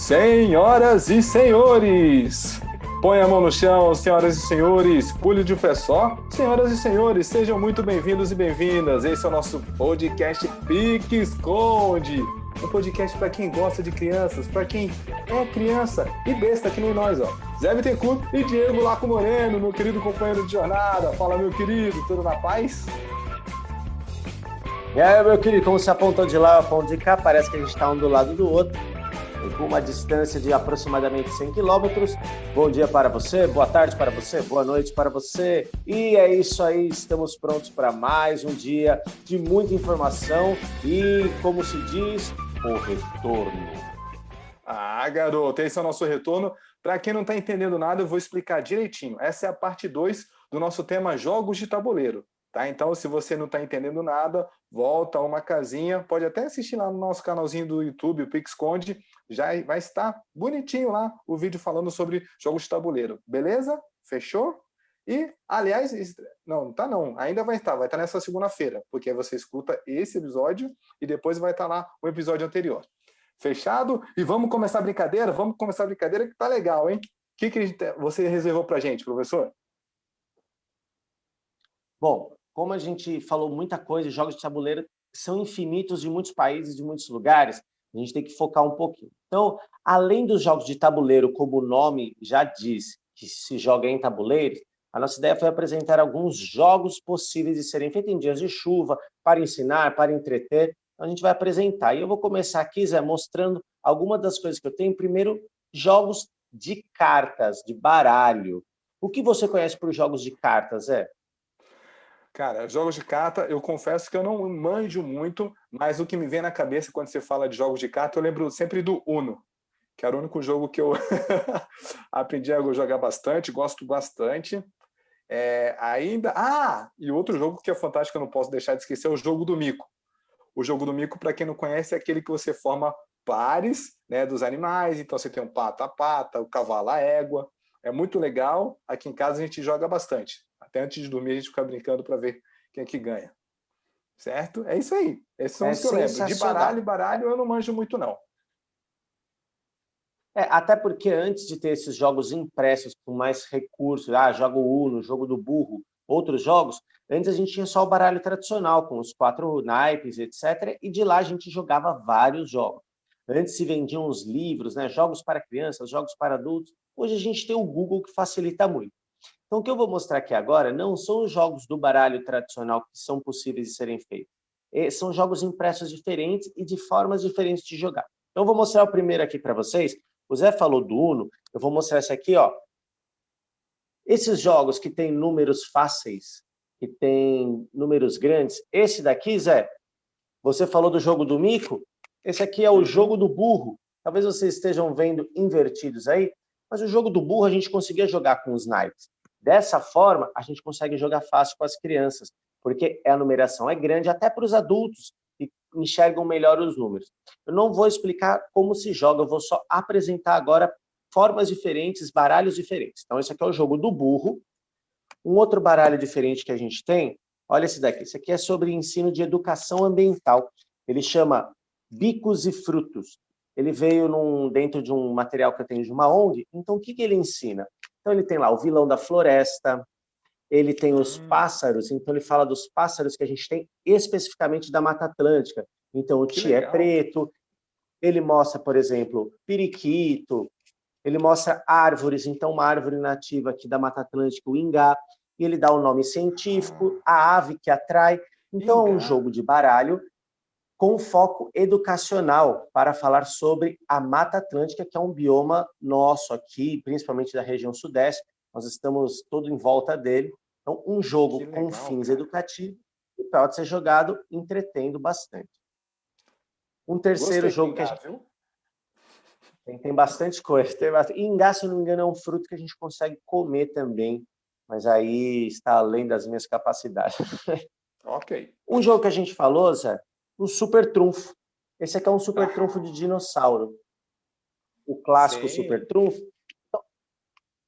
Senhoras e senhores, põe a mão no chão, senhoras e senhores, pule de um pé só. Senhoras e senhores, sejam muito bem-vindos e bem-vindas. Esse é o nosso podcast Pique Esconde. Um podcast para quem gosta de crianças, para quem é criança e besta que nem nós, ó. Zé Bittencourt e Diego Laco Moreno, meu querido companheiro de jornada. Fala, meu querido, tudo na paz? E aí, meu querido, como se apontou de lá, apontou de cá, parece que a gente está um do lado do outro, com uma distância de aproximadamente 100 quilômetros. Bom dia para você, boa tarde para você, boa noite para você. E é isso aí, estamos prontos para mais um dia de muita informação e, como se diz, o retorno. Ah, garoto, esse é o nosso retorno. Para quem não está entendendo nada, eu vou explicar direitinho. Essa é a parte 2 do nosso tema Jogos de Tabuleiro. Tá? Então, se você não está entendendo nada, volta a uma casinha, pode até assistir lá no nosso canalzinho do YouTube, o Pique Esconde, já vai estar bonitinho lá o vídeo falando sobre jogos de tabuleiro, beleza? Fechou? E, aliás, não tá não, ainda vai estar nessa segunda-feira, porque aí você escuta esse episódio e depois vai estar lá o episódio anterior. Fechado? E vamos começar a brincadeira? Vamos começar a brincadeira que tá legal, hein? O que você reservou pra gente, professor? Bom, como a gente falou muita coisa, jogos de tabuleiro são infinitos de muitos países, de muitos lugares, a gente tem que focar um pouquinho. Então, além dos jogos de tabuleiro, como o nome já diz, que se joga em tabuleiros, a nossa ideia foi apresentar alguns jogos possíveis de serem feitos em dias de chuva, para ensinar, para entreter. Então, a gente vai apresentar. E eu vou começar aqui, Zé, mostrando algumas das coisas que eu tenho. Primeiro, jogos de cartas, de baralho. O que você conhece por jogos de cartas, Zé? Cara, jogos de carta, eu confesso que eu não manjo muito, mas o que me vem na cabeça quando você fala de jogos de carta, eu lembro sempre do Uno, que era o único jogo que eu aprendi a jogar bastante, gosto bastante. E outro jogo que é fantástico, eu não posso deixar de esquecer, é o jogo do mico. O jogo do mico, para quem não conhece, é aquele que você forma pares, né, dos animais, então você tem um pato a pata, o cavalo a égua. É muito legal, aqui em casa a gente joga bastante. Até antes de dormir a gente fica brincando para ver quem é que ganha. Certo? É isso aí. Esses são os que eu lembro. De baralho eu não manjo muito, não. Até porque antes de ter esses jogos impressos com mais recursos, joga o Uno, jogo do burro, outros jogos, antes a gente tinha só o baralho tradicional, com os 4 naipes, etc. E de lá a gente jogava vários jogos. Antes se vendiam os livros, né? Jogos para crianças, jogos para adultos. Hoje a gente tem o Google que facilita muito. Então, o que eu vou mostrar aqui agora não são os jogos do baralho tradicional que são possíveis de serem feitos. São jogos impressos diferentes e de formas diferentes de jogar. Então, eu vou mostrar o primeiro aqui para vocês. O Zé falou do Uno, eu vou mostrar esse aqui, ó. Esses jogos que têm números fáceis, que têm números grandes, esse daqui, Zé, você falou do jogo do mico, esse aqui é o jogo do burro. Talvez vocês estejam vendo invertidos aí, mas o jogo do burro a gente conseguia jogar com os naipes. Dessa forma, a gente consegue jogar fácil com as crianças, porque a numeração é grande até para os adultos que enxergam melhor os números. Eu não vou explicar como se joga, eu vou só apresentar agora formas diferentes, baralhos diferentes. Então, esse aqui é o jogo do burro. Um outro baralho diferente que a gente tem, olha esse daqui. Esse aqui é sobre ensino de educação ambiental. Ele chama Bicos e Frutos. Ele veio dentro de um material que eu tenho de uma ONG. Então, o que ele ensina? Então, ele tem lá o vilão da floresta, ele tem os pássaros, então ele fala dos pássaros que a gente tem especificamente da Mata Atlântica. Então, o tié preto, ele mostra, por exemplo, periquito, ele mostra árvores, então uma árvore nativa aqui da Mata Atlântica, o ingá, e ele dá o nome científico, a ave que atrai. Então, é um jogo de baralho com foco educacional para falar sobre a Mata Atlântica, que é um bioma nosso aqui, principalmente da região sudeste. Nós estamos todo em volta dele. Então, um jogo com fins educativos e pode ser jogado entretendo bastante. Um terceiro jogo que a gente... Tem bastante coisa. E ingá, se não me engano, é um fruto que a gente consegue comer também, mas aí está além das minhas capacidades. Ok. Um jogo que a gente falou, Zé, o Super Trunfo. Esse aqui é um Super Trunfo de dinossauro. O clássico Super Trunfo. Então,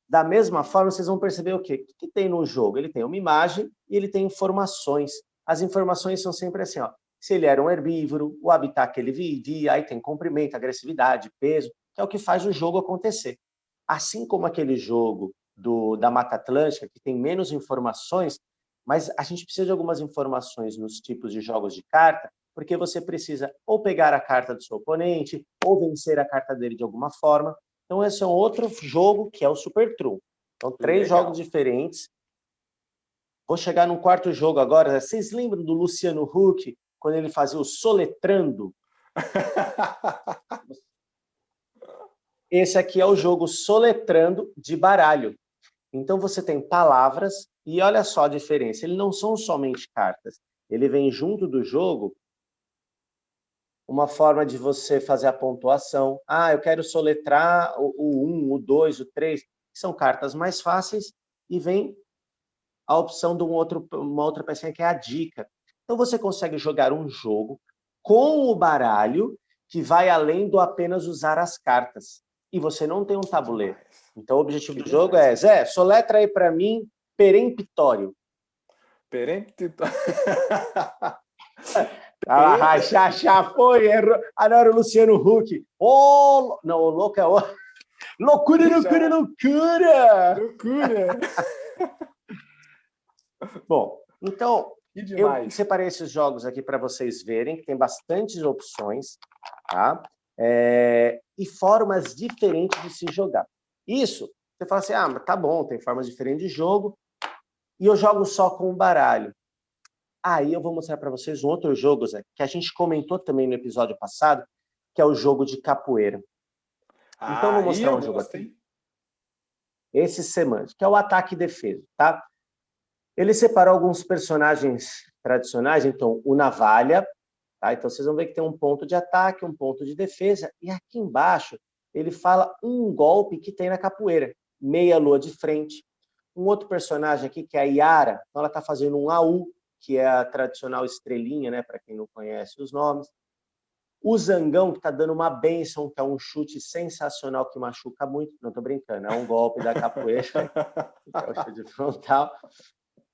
da mesma forma, vocês vão perceber o quê? O que tem no jogo? Ele tem uma imagem e ele tem informações. As informações são sempre assim, ó. Se ele era um herbívoro, o habitat que ele vivia, aí tem comprimento, agressividade, peso. que é o que faz o jogo acontecer. Assim como aquele jogo da Mata Atlântica, que tem menos informações, mas a gente precisa de algumas informações nos tipos de jogos de carta, porque você precisa ou pegar a carta do seu oponente, ou vencer a carta dele de alguma forma. Então, esse é um outro jogo que é o Super Trunfo. Então, 3 jogos diferentes. Vou chegar num quarto jogo agora. Vocês lembram do Luciano Huck, quando ele fazia o Soletrando? Esse aqui é o jogo Soletrando de baralho. Então, você tem palavras, e olha só a diferença. Eles não são somente cartas. Ele vem junto do jogo uma forma de você fazer a pontuação. Eu quero soletrar o 1, o 2, o 3. São cartas mais fáceis, e vem a opção de uma outra pecinha que é a dica. Então, você consegue jogar um jogo com o baralho que vai além do apenas usar as cartas. E você não tem um tabuleiro. Então, o objetivo do jogo é, Zé, soletra aí para mim peremptório. Peremptório. Já foi, errou. Não, era o Luciano Huck. Não, o louco é o... Loucura. Bom, então, eu separei esses jogos aqui para vocês verem, que tem bastantes opções, tá? E formas diferentes de se jogar. Isso, você fala assim, tá bom, tem formas diferentes de jogo, e eu jogo só com o baralho. Aí eu vou mostrar para vocês um outro jogo, Zé, que a gente comentou também no episódio passado, que é o jogo de capoeira. Então, eu vou mostrar um jogo aqui. Esse semântico, que é o ataque e defesa, tá? Ele separou alguns personagens tradicionais, então, o navalha, tá? Então, vocês vão ver que tem um ponto de ataque, um ponto de defesa, e aqui embaixo ele fala um golpe que tem na capoeira, meia lua de frente. Um outro personagem aqui, que é a Yara, então ela está fazendo um AU, que é a tradicional estrelinha, né, para quem não conhece os nomes. O Zangão, que está dando uma bênção, que é um chute sensacional que machuca muito. Não estou brincando, é um golpe da capoeira, que é o chute frontal.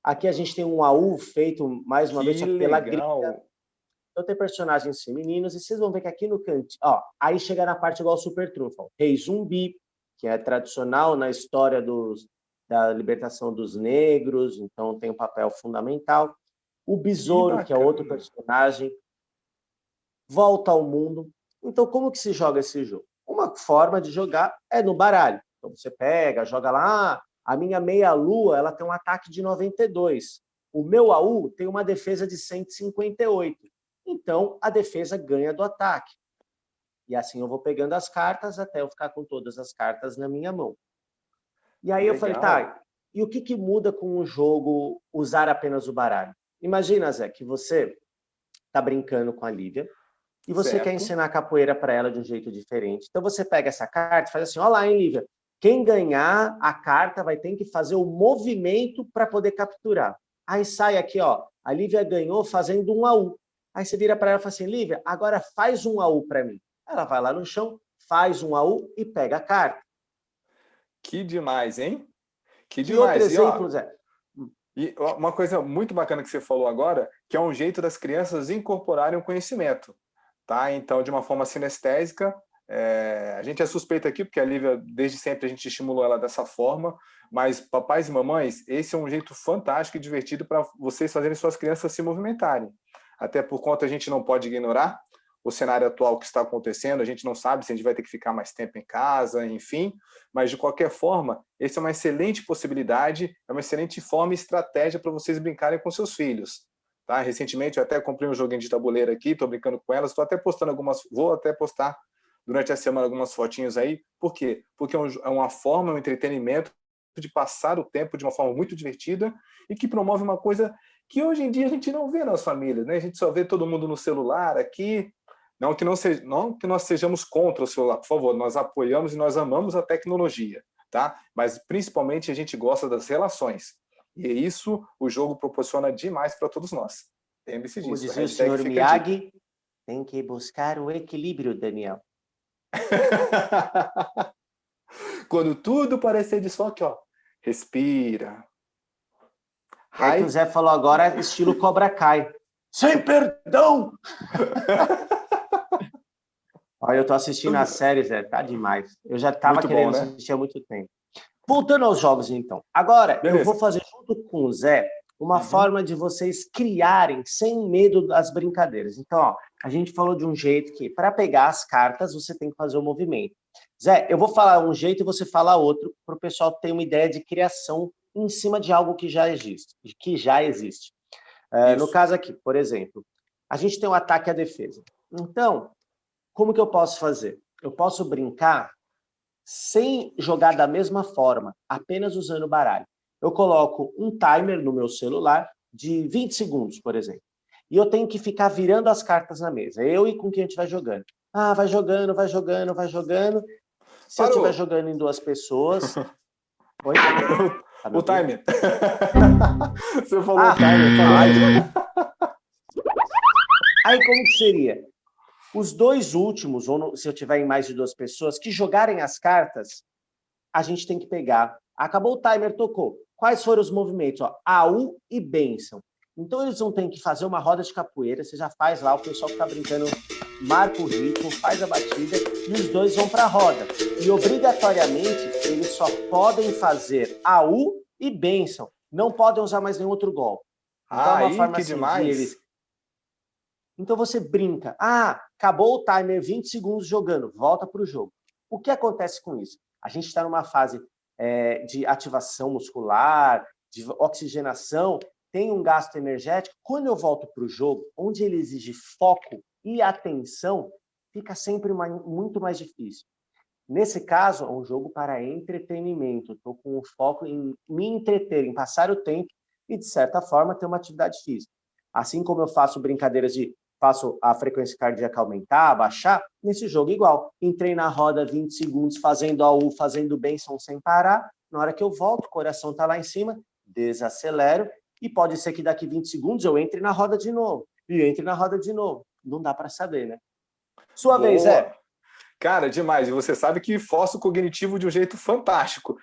Aqui a gente tem um AU feito, mais uma vez, pela gringa. Então tem personagens femininos, e vocês vão ver que aqui no canto... aí chega na parte igual ao Super Trunfo. Rei Zumbi, que é tradicional na história da libertação dos negros, então tem um papel fundamental. O Besouro, que é outro personagem. Volta ao mundo. Então, como que se joga esse jogo? Uma forma de jogar é no baralho. Então, você pega, joga lá, a minha meia-lua ela tem um ataque de 92. O meu AU tem uma defesa de 158. Então, a defesa ganha do ataque. E assim eu vou pegando as cartas até eu ficar com todas as cartas na minha mão. E aí eu falei, e o que muda com o jogo usar apenas o baralho? Imagina, Zé, que você está brincando com a Lívia e você quer ensinar capoeira para ela de um jeito diferente. Então você pega essa carta e faz assim, olha lá, hein, Lívia, quem ganhar a carta vai ter que fazer o movimento para poder capturar. Aí sai aqui, ó, a Lívia ganhou fazendo um AU. Aí você vira para ela e fala assim, Lívia, agora faz um AU para mim. Ela vai lá no chão, faz um AU e pega a carta. Que demais, hein? Que demais. Outro exemplo, Zé? E uma coisa muito bacana que você falou agora, que é um jeito das crianças incorporarem o conhecimento, tá? Então, de uma forma sinestésica, a gente é suspeito aqui, porque a Lívia, desde sempre, a gente estimulou ela dessa forma, mas papais e mamães, esse é um jeito fantástico e divertido para vocês fazerem suas crianças se movimentarem. Até por conta a gente não pode ignorar o cenário atual que está acontecendo, a gente não sabe se a gente vai ter que ficar mais tempo em casa, enfim, mas de qualquer forma, essa é uma excelente possibilidade, é uma excelente forma e estratégia para vocês brincarem com seus filhos. Tá? Recentemente eu até comprei um joguinho de tabuleiro aqui, estou brincando com elas, estou até postando vou até postar durante a semana algumas fotinhos aí. Por quê? Porque é uma forma, um entretenimento de passar o tempo de uma forma muito divertida e que promove uma coisa que hoje em dia a gente não vê nas famílias, né? A gente só vê todo mundo no celular aqui. Não que nós sejamos contra o celular, por favor, nós apoiamos e nós amamos a tecnologia, tá? Mas principalmente a gente gosta das relações. E isso o jogo proporciona demais para todos nós. Lembre-se disso. Como dizia o senhor Miyagi, tem que buscar o equilíbrio, Daniel. Quando tudo parecer de aqui, ó, respira. É que o Zé falou agora, estilo Cobra Kai. Sem perdão! Olha, eu tô assistindo a série, Zé, tá demais. Eu já tava Muito bom, querendo né? assistir há muito tempo. Voltando aos jogos, então. Agora, eu vou Beleza. fazer junto com o Zé uma Uhum. forma de vocês criarem sem medo das brincadeiras. Então, ó, a gente falou de um jeito que, para pegar as cartas, você tem que fazer o movimento. Zé, eu vou falar um jeito e você fala outro, para o pessoal ter uma ideia de criação em cima de algo que já existe. Que já existe. No Isso. caso aqui, por exemplo, a gente tem o ataque e a defesa. Então, como que eu posso fazer? Eu posso brincar sem jogar da mesma forma, apenas usando o baralho. Eu coloco um timer no meu celular de 20 segundos, por exemplo. E eu tenho que ficar virando as cartas na mesa. Eu e com quem eu estiver jogando. Ah, vai jogando, vai jogando, vai jogando. Se eu estiver Parou. jogando em duas pessoas. Oi? Tá me O ouvindo? timer. Você falou o Ah, timer, parou. ai, aí como que seria? Os dois últimos, ou se eu tiver em mais de duas pessoas, que jogarem as cartas, a gente tem que pegar. Acabou o timer, tocou. Quais foram os movimentos? Ó, AU e bênção. Então eles vão ter que fazer uma roda de capoeira, você já faz lá, o pessoal que está brincando marca o ritmo, faz a batida, e os dois vão para a roda. E obrigatoriamente eles só podem fazer AU e bênção. Não podem usar mais nenhum outro golpe. Então é uma Aí, forma que assim de eles. demais. Então você brinca. Ah, acabou o timer, 20 segundos jogando, volta para o jogo. O que acontece com isso? A gente está numa fase de ativação muscular, de oxigenação, tem um gasto energético. Quando eu volto para o jogo, onde ele exige foco e atenção, fica sempre muito mais difícil. Nesse caso, é um jogo para entretenimento. Estou com o foco em me entreter, em passar o tempo e, de certa forma, ter uma atividade física. Assim como eu faço brincadeiras faço a frequência cardíaca aumentar, baixar, nesse jogo igual. Entrei na roda 20 segundos fazendo AU, fazendo bênção sem parar. Na hora que eu volto, o coração está lá em cima, desacelero e pode ser que daqui 20 segundos eu entre na roda de novo. E entre na roda de novo. Não dá para saber, né? Sua vez, Boa. é. Cara, demais. E você sabe que força o cognitivo de um jeito fantástico.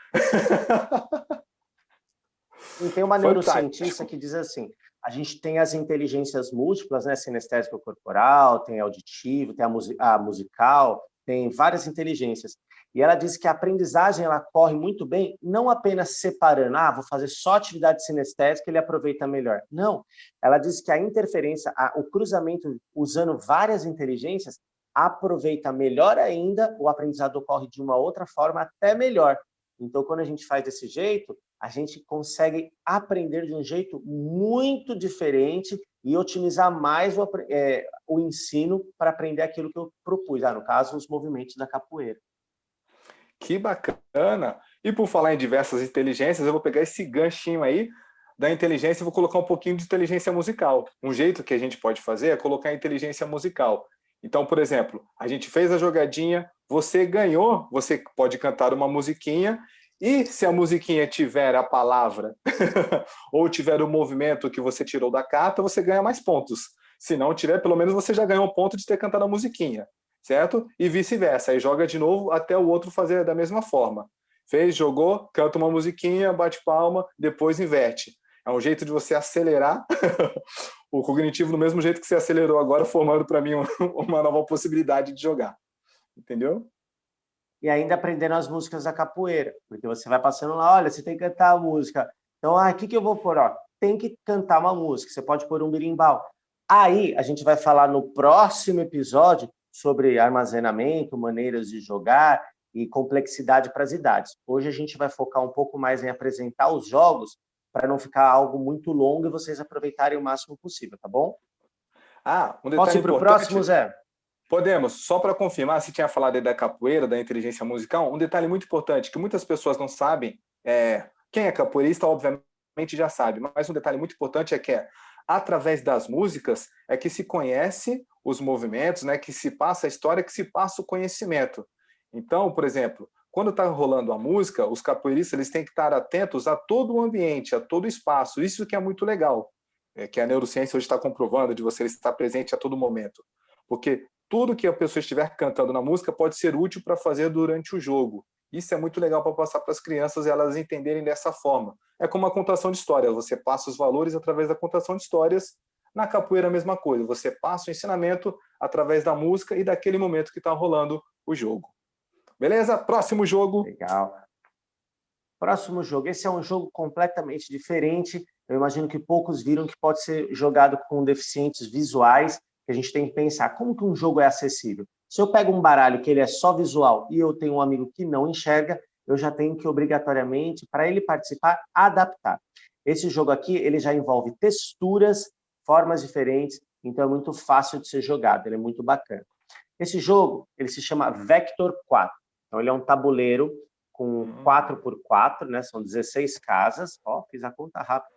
E tem uma neurocientista Fantástico. que diz assim, a gente tem as inteligências múltiplas, né, sinestésico corporal, tem auditivo, tem a musical, tem várias inteligências. E ela diz que a aprendizagem ela corre muito bem, não apenas separando, vou fazer só atividade sinestésica, ele aproveita melhor. Não, ela diz que a interferência, o cruzamento usando várias inteligências, aproveita melhor ainda, o aprendizado ocorre de uma outra forma até melhor. Então, quando a gente faz desse jeito, a gente consegue aprender de um jeito muito diferente e otimizar mais o ensino para aprender aquilo que eu propus, no caso, os movimentos da capoeira. Que bacana. E por falar em diversas inteligências, eu vou pegar esse ganchinho aí da inteligência e vou colocar um pouquinho de inteligência musical. Um jeito que a gente pode fazer é colocar a inteligência musical. Então, por exemplo, a gente fez a jogadinha, você ganhou, você pode cantar uma musiquinha e se a musiquinha tiver a palavra ou tiver o movimento que você tirou da carta, você ganha mais pontos. Se não tiver, pelo menos você já ganhou um ponto de ter cantado a musiquinha, certo? E vice-versa. Aí joga de novo até o outro fazer da mesma forma. Fez, jogou, canta uma musiquinha, bate palma, depois inverte. É um jeito de você acelerar o cognitivo do mesmo jeito que você acelerou agora, formando para mim uma nova possibilidade de jogar. Entendeu? E ainda aprendendo as músicas da capoeira, porque você vai passando lá, olha, você tem que cantar a música. Então, o que eu vou pôr? Tem que cantar uma música, você pode pôr um berimbau. Aí, a gente vai falar no próximo episódio sobre armazenamento, maneiras de jogar e complexidade para as idades. Hoje a gente vai focar um pouco mais em apresentar os jogos para não ficar algo muito longo e vocês aproveitarem o máximo possível, tá bom? Um Posso detalhe ir para o próximo, importante. Zé? Podemos, só para confirmar, se tinha falado aí da capoeira, da inteligência musical, um detalhe muito importante que muitas pessoas não sabem, quem é capoeirista, obviamente, já sabe, mas um detalhe muito importante é que através das músicas é que se conhece os movimentos, né, que se passa a história, que se passa o conhecimento. Então, por exemplo, quando está rolando a música, os capoeiristas eles têm que estar atentos a todo o ambiente, a todo o espaço. Isso que é muito legal, que a neurociência hoje está comprovando de você estar presente a todo momento. Porque tudo que a pessoa estiver cantando na música pode ser útil para fazer durante o jogo. Isso é muito legal para passar para as crianças e elas entenderem dessa forma. É como a contação de histórias, você passa os valores através da contação de histórias Na capoeira, a mesma coisa. Você passa o ensinamento através da música e daquele momento que está rolando o jogo. Beleza? Próximo jogo. Legal. Próximo jogo. Esse é um jogo completamente diferente. Eu imagino que poucos viram que pode ser jogado com deficientes visuais, que a gente tem que pensar como que um jogo é acessível. Se eu pego um baralho que ele é só visual e eu tenho um amigo que não enxerga, eu já tenho que obrigatoriamente, para ele participar, adaptar. Esse jogo aqui, ele já envolve texturas, formas diferentes, então é muito fácil de ser jogado, ele é muito bacana. Esse jogo, ele se chama Vector 4. Então ele é um tabuleiro com 4x4, né? São 16 casas. Ó, fiz a conta rápida.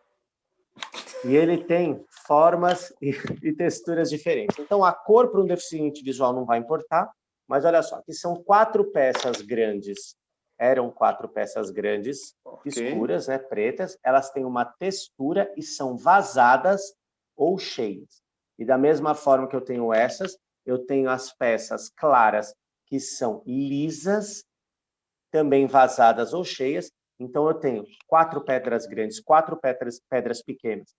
E ele tem formas e texturas diferentes. Então, a cor para um deficiente visual não vai importar, mas olha só, aqui são 4 peças grandes. Eram 4 peças grandes, escuras, né, pretas. Elas têm uma textura e são vazadas ou cheias. E da mesma forma que eu tenho essas, eu tenho as peças claras, que são lisas, também vazadas ou cheias. Então, eu tenho 4 pedras grandes, 4 pedras pequenas,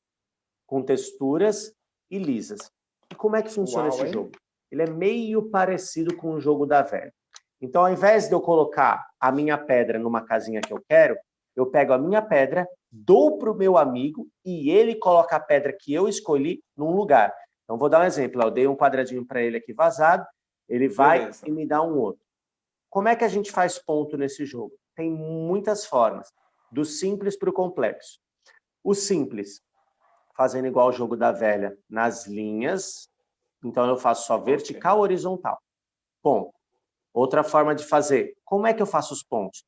com texturas e lisas. E como é que funciona esse jogo? Ele é meio parecido com o jogo da velha. Então, ao invés de eu colocar a minha pedra numa casinha que eu quero, eu pego a minha pedra, dou para o meu amigo e ele coloca a pedra que eu escolhi num lugar. Então, vou dar um exemplo. Eu dei um quadradinho para ele aqui vazado, ele vai e me dá um outro. Como é que a gente faz ponto nesse jogo? Tem muitas formas, do simples para o complexo. O simples, fazendo igual o jogo da velha, nas linhas. Então, eu faço só vertical, horizontal. Ponto. Outra forma de fazer, como é que eu faço os pontos?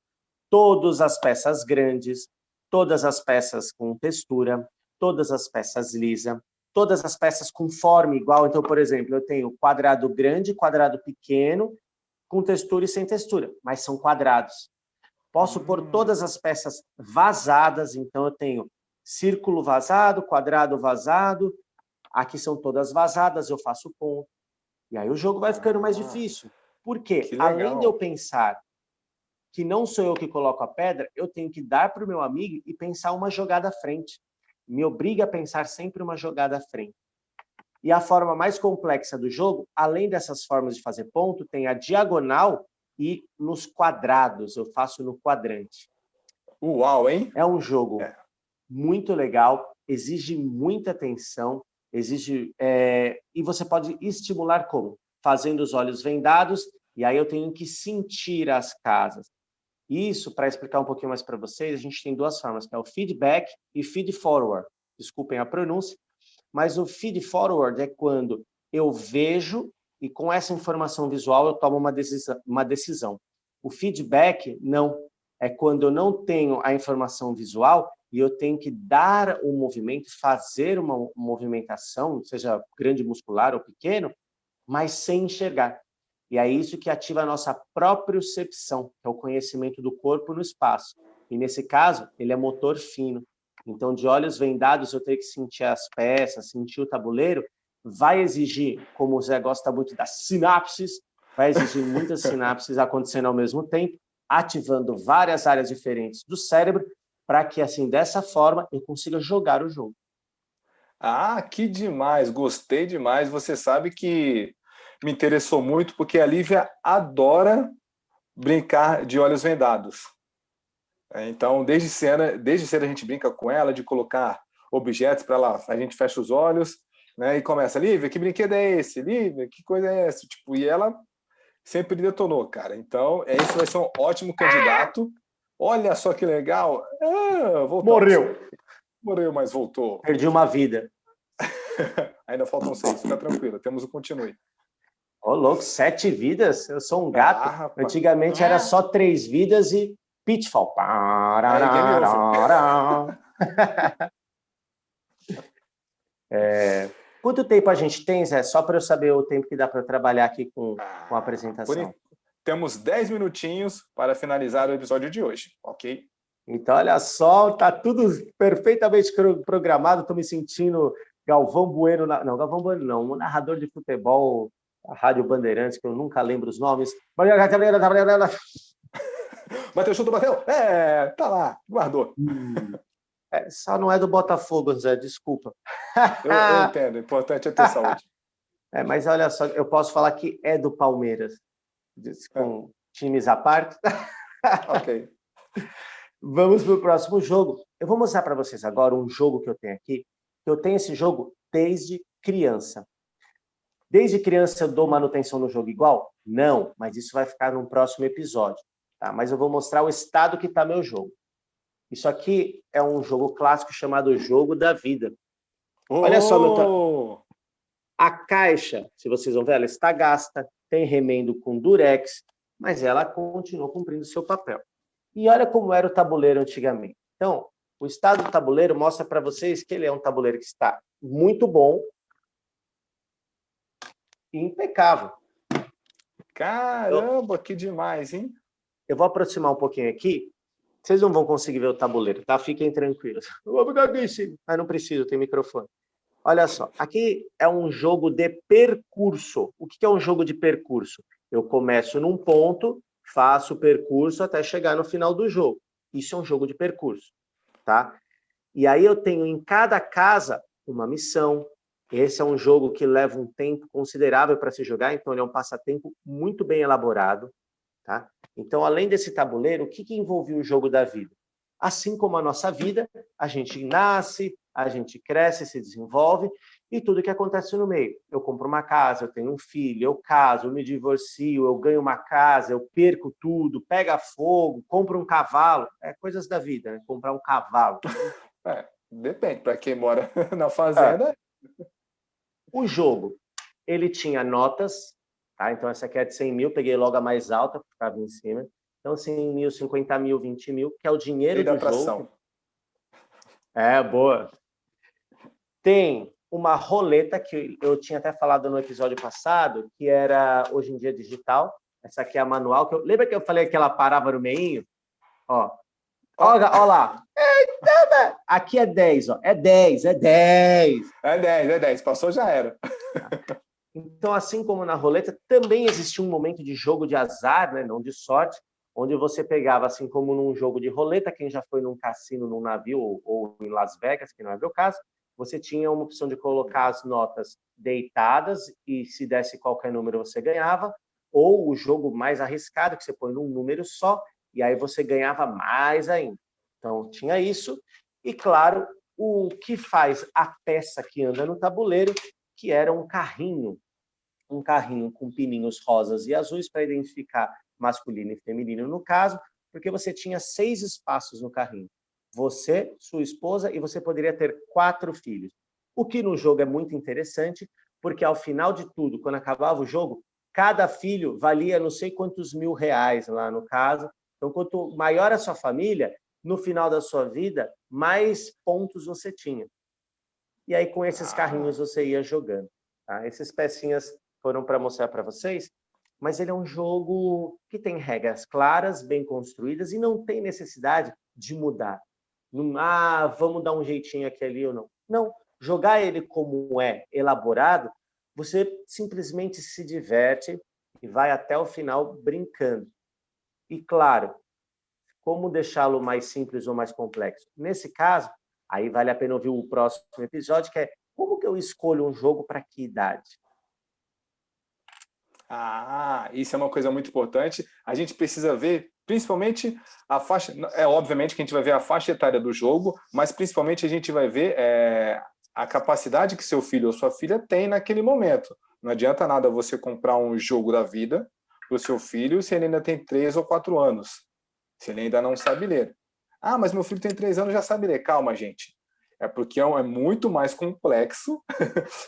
Todas as peças grandes, todas as peças com textura, todas as peças lisas, todas as peças com forma igual. Então, por exemplo, eu tenho quadrado grande, quadrado pequeno, com textura e sem textura, mas são quadrados. Posso pôr todas as peças vazadas, então eu tenho círculo vazado, quadrado vazado, aqui são todas vazadas, eu faço ponto. E aí o jogo vai ficando mais difícil. Por quê? Além de eu pensar que não sou eu que coloco a pedra, eu tenho que dar para o meu amigo e pensar uma jogada à frente. Me obriga a pensar sempre uma jogada à frente. E a forma mais complexa do jogo, além dessas formas de fazer ponto, tem a diagonal e nos quadrados. Eu faço no quadrante. Uau, hein? É um jogo muito legal, exige muita atenção, e você pode estimular como? Fazendo os olhos vendados, e aí eu tenho que sentir as casas. Isso, para explicar um pouquinho mais para vocês, a gente tem 2 formas, que é o feedback e feed forward. Desculpem a pronúncia, mas o feed forward é quando eu vejo e com essa informação visual eu tomo uma decisão. O feedback, não. É quando eu não tenho a informação visual e eu tenho que dar um movimento, fazer uma movimentação, seja grande muscular ou pequeno, mas sem enxergar. E é isso que ativa a nossa propriocepção, que é o conhecimento do corpo no espaço. E nesse caso, ele é motor fino. Então, de olhos vendados, eu tenho que sentir as peças, sentir o tabuleiro. Vai exigir, como o Zé gosta muito das sinapses, vai exigir muitas sinapses acontecendo ao mesmo tempo, ativando várias áreas diferentes do cérebro, para que, assim, dessa forma, eu consiga jogar o jogo. Ah, que demais! Gostei demais. Você sabe que me interessou muito porque a Lívia adora brincar de olhos vendados. Então, desde cedo a gente brinca com ela de colocar objetos para lá. A gente fecha os olhos, né, e começa, Lívia, que brinquedo é esse? Lívia, que coisa é essa? Tipo, e ela sempre detonou, cara. Então, esse vai ser um ótimo candidato. Olha só que legal. Morreu, mas voltou. Perdi uma vida. Ainda faltam 6, fica tranquilo. Temos o continue. Ô, louco, 7 vidas? Eu sou um gato. Antigamente era só 3 vidas e pitfall. Quanto tempo a gente tem, Zé? Só para eu saber o tempo que dá para eu trabalhar aqui com a apresentação. Temos 10 minutinhos para finalizar o episódio de hoje, ok? Então, olha só, tá tudo perfeitamente programado. Estou me sentindo Galvão Bueno. Não, Galvão Bueno não, um narrador de futebol, a Rádio Bandeirantes, que eu nunca lembro os nomes. Bateu, chutou, bateu. Tá lá, guardou. Só não é do Botafogo, Zé, desculpa. Eu entendo, o importante é ter saúde. Mas olha só, eu posso falar que é do Palmeiras, com times à parte. Ok. Vamos para o próximo jogo. Eu vou mostrar para vocês agora um jogo que eu tenho aqui. Eu tenho esse jogo desde criança. Desde criança eu dou manutenção no jogo igual? Não, mas isso vai ficar no próximo episódio. Tá? Mas eu vou mostrar o estado que está meu jogo. Isso aqui é um jogo clássico chamado Jogo da Vida. Olha só, a caixa, se vocês vão ver, ela está gasta, tem remendo com durex, mas ela continuou cumprindo seu papel. E olha como era o tabuleiro antigamente. Então, o estado do tabuleiro mostra para vocês que ele é um tabuleiro que está muito bom e impecável. Caramba, que demais, hein? Eu vou aproximar um pouquinho aqui. Vocês não vão conseguir ver o tabuleiro, tá? Fiquem tranquilos. Eu vou ficar aqui, sim. Mas não preciso, tem microfone. Olha só, aqui é um jogo de percurso. O que é um jogo de percurso? Eu começo num ponto, faço o percurso até chegar no final do jogo. Isso é um jogo de percurso, tá? E aí eu tenho em cada casa uma missão. Esse é um jogo que leva um tempo considerável para se jogar, então ele é um passatempo muito bem elaborado, tá? Então, além desse tabuleiro, o que envolve o jogo da vida? Assim como a nossa vida, a gente nasce, a gente cresce, se desenvolve, e tudo que acontece no meio. Eu compro uma casa, eu tenho um filho, eu caso, eu me divorcio, eu ganho uma casa, eu perco tudo, pega fogo, compro um cavalo. Coisas da vida, né? Comprar um cavalo. Depende, para quem mora na fazenda. O jogo, ele tinha notas, tá? Então essa aqui é de 100 mil, peguei logo a mais alta, que ficava em cima. Então 100 mil, 50 mil, 20 mil, que é o dinheiro do jogo. Boa. Tem uma roleta, que eu tinha até falado no episódio passado, que era, hoje em dia, digital. Essa aqui é a manual. Lembra que eu falei que ela parava no meinho? Olha lá. Aqui é 10, ó. É 10, é 10. É 10, é 10. Passou, já era. Então, assim como na roleta, também existia um momento de jogo de azar, né, não de sorte, onde você pegava, assim como num jogo de roleta, quem já foi num cassino, num navio ou em Las Vegas, que não é meu caso, você tinha uma opção de colocar as notas deitadas e se desse qualquer número você ganhava, ou o jogo mais arriscado, que você põe num número só, e aí você ganhava mais ainda. Então, tinha isso. E, claro, o que faz a peça que anda no tabuleiro, que era um carrinho com pininhos rosas e azuis para identificar masculino e feminino no caso, porque você tinha 6 espaços no carrinho. Você, sua esposa e você poderia ter 4 filhos. O que no jogo é muito interessante, porque ao final de tudo, quando acabava o jogo, cada filho valia não sei quantos mil reais lá no caso. Então, quanto maior a sua família, no final da sua vida, mais pontos você tinha. E aí, com esses carrinhos, você ia jogando. Tá? Essas pecinhas foram para mostrar para vocês, mas ele é um jogo que tem regras claras, bem construídas, e não tem necessidade de mudar. Não, vamos dar um jeitinho aqui ali ou não. Não, jogar ele como é elaborado, você simplesmente se diverte e vai até o final brincando. E claro, como deixá-lo mais simples ou mais complexo? Nesse caso, aí vale a pena ouvir o próximo episódio, que é como que eu escolho um jogo para que idade? Isso é uma coisa muito importante. A gente precisa ver, principalmente, a faixa... obviamente que a gente vai ver a faixa etária do jogo, mas principalmente a gente vai ver a capacidade que seu filho ou sua filha tem naquele momento. Não adianta nada você comprar um jogo da vida para o seu filho se ele ainda tem 3 ou 4 anos, se ele ainda não sabe ler. Mas meu filho tem 3 anos e já sabe ler. Calma, gente. É porque é muito mais complexo,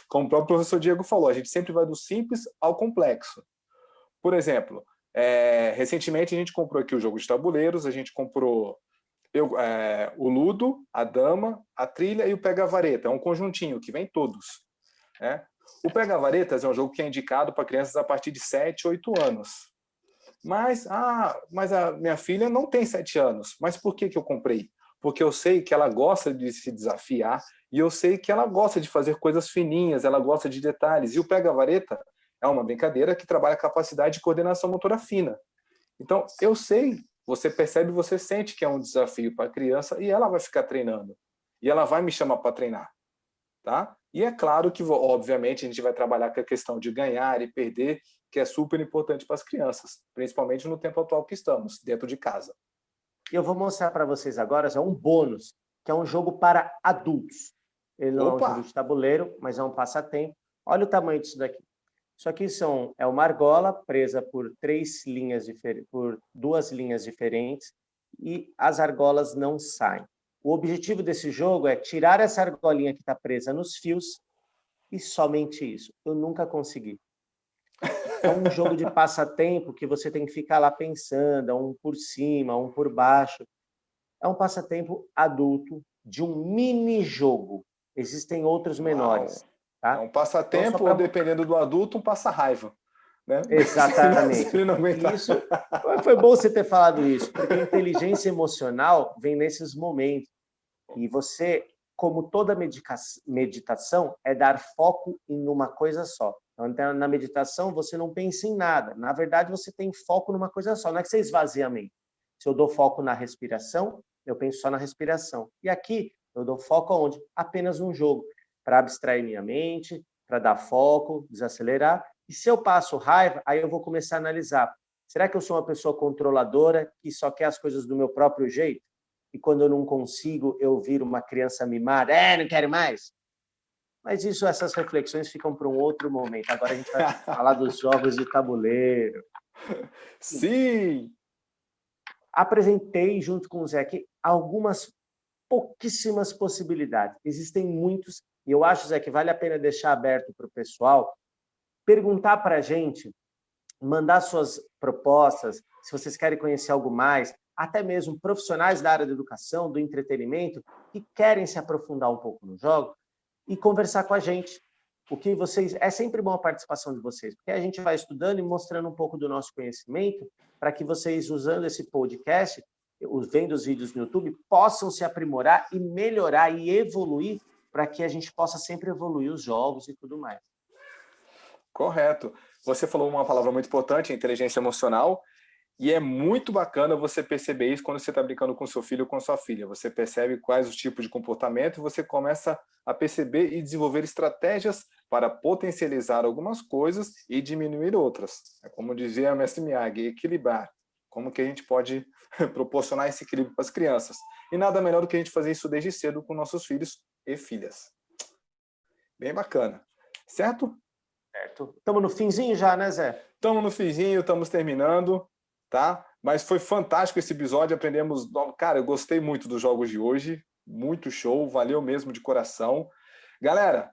como o próprio professor Diego falou, a gente sempre vai do simples ao complexo. Por exemplo, recentemente a gente comprou aqui o jogo de tabuleiros, a gente comprou o Ludo, a Dama, a Trilha e o Pega-Vareta. É um conjuntinho que vem todos. Né? O Pega-Varetas é um jogo que é indicado para crianças a partir de 7, 8 anos. Mas a minha filha não tem 7 anos. Mas por que eu comprei? Porque eu sei que ela gosta de se desafiar e eu sei que ela gosta de fazer coisas fininhas, ela gosta de detalhes. E o Pega-Vareta é uma brincadeira que trabalha a capacidade de coordenação motora fina. Então, eu sei, você percebe, você sente que é um desafio para a criança e ela vai ficar treinando. e ela vai me chamar para treinar, tá? E é claro que, obviamente, a gente vai trabalhar com a questão de ganhar e perder, que é super importante para as crianças, principalmente no tempo atual que estamos, dentro de casa. Eu vou mostrar para vocês agora um bônus, que é um jogo para adultos. Ele não é um jogo de tabuleiro, mas é um passatempo. Olha o tamanho disso daqui. Isso aqui é uma argola presa por por 2 linhas diferentes, e as argolas não saem. O objetivo desse jogo é tirar essa argolinha que está presa nos fios, e somente isso. Eu nunca consegui. É um jogo de passatempo que você tem que ficar lá pensando, um por cima, um por baixo. É um passatempo adulto de um mini-jogo. Existem outros menores. Tá? É um passatempo, então, ou dependendo do adulto, um passa-raiva. Né? Exatamente. Se ele não aguentar. Isso, foi bom você ter falado isso, porque a inteligência emocional vem nesses momentos. E você, como toda meditação, é dar foco em uma coisa só. Então, na meditação, você não pensa em nada. Na verdade, você tem foco numa coisa só. Não é que você esvazia a mente. Se eu dou foco na respiração, eu penso só na respiração. E aqui, eu dou foco aonde? Apenas um jogo, para abstrair minha mente, para dar foco, desacelerar. E se eu passo raiva, aí eu vou começar a analisar. Será que eu sou uma pessoa controladora que só quer as coisas do meu próprio jeito? E quando eu não consigo, eu viro uma criança mimada. Não quero mais. Mas essas reflexões ficam para um outro momento. Agora a gente vai falar dos jogos de tabuleiro. Sim! Apresentei, junto com o Zé, aqui, algumas pouquíssimas possibilidades. Existem muitos, e eu acho, Zé, que vale a pena deixar aberto para o pessoal perguntar para a gente, mandar suas propostas, se vocês querem conhecer algo mais, até mesmo profissionais da área da educação, do entretenimento, que querem se aprofundar um pouco no jogo, e conversar com a gente. O que vocês é sempre bom a participação de vocês, porque a gente vai estudando e mostrando um pouco do nosso conhecimento, para que vocês, usando esse podcast, vendo os vídeos no YouTube, possam se aprimorar e melhorar e evoluir, para que a gente possa sempre evoluir os jogos e tudo mais. Correto. Você falou uma palavra muito importante, inteligência emocional, e é muito bacana você perceber isso quando você está brincando com seu filho ou com sua filha. Você percebe quais os tipos de comportamento e você começa a perceber e desenvolver estratégias para potencializar algumas coisas e diminuir outras. É como dizia a mestre Miyagi, equilibrar. Como que a gente pode proporcionar esse equilíbrio para as crianças? E nada melhor do que a gente fazer isso desde cedo com nossos filhos e filhas. Bem bacana. Certo? Certo. Estamos no finzinho já, né, Zé? Estamos no finzinho, estamos terminando. Tá? Mas foi fantástico esse episódio, aprendemos... Cara, eu gostei muito dos jogos de hoje, muito show, valeu mesmo de coração. Galera,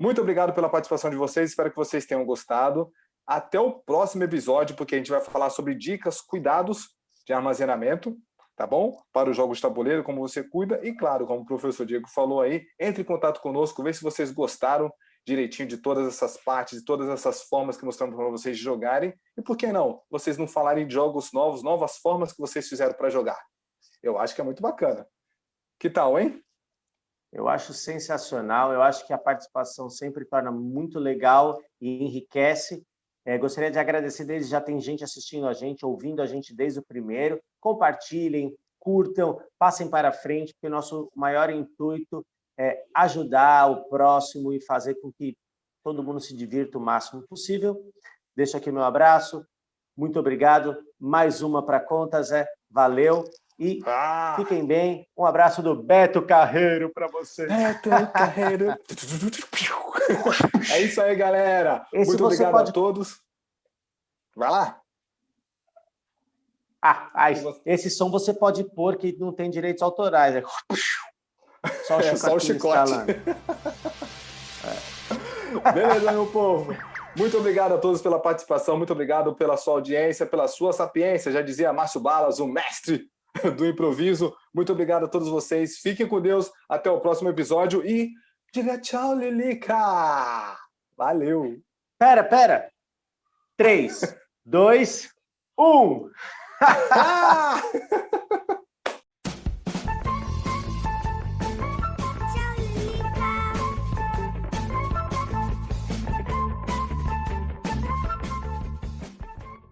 muito obrigado pela participação de vocês, espero que vocês tenham gostado. Até o próximo episódio, porque a gente vai falar sobre dicas, cuidados de armazenamento, tá bom? Para os jogos de tabuleiro, como você cuida. E claro, como o professor Diego falou aí, entre em contato conosco, vê se vocês gostaram direitinho de todas essas partes, de todas essas formas que mostramos para vocês jogarem. E por que não? Vocês não falarem de jogos novos, novas formas que vocês fizeram para jogar. Eu acho que é muito bacana. Que tal, hein? Eu acho sensacional. Eu acho que a participação sempre torna muito legal e enriquece. Gostaria de agradecer desde já, tem gente assistindo a gente, ouvindo a gente desde o primeiro. Compartilhem, curtam, passem para frente, porque o nosso maior intuito é ajudar o próximo e fazer com que todo mundo se divirta o máximo possível. Deixo aqui meu abraço. Muito obrigado. Mais uma para conta, Zé. Valeu. E fiquem bem. Um abraço do Beto Carreiro para vocês. Beto Carreiro. É isso aí, galera. Muito obrigado a todos. Vai lá. Esse som você pode pôr, que não tem direitos autorais. Só o chicote. Beleza, meu povo. Muito obrigado a todos pela participação, muito obrigado pela sua audiência, pela sua sapiência. Já dizia Márcio Balas, o mestre do improviso. Muito obrigado a todos vocês. Fiquem com Deus. Até o próximo episódio e diga tchau, Lilica. Valeu. Pera. 3, 2, 1.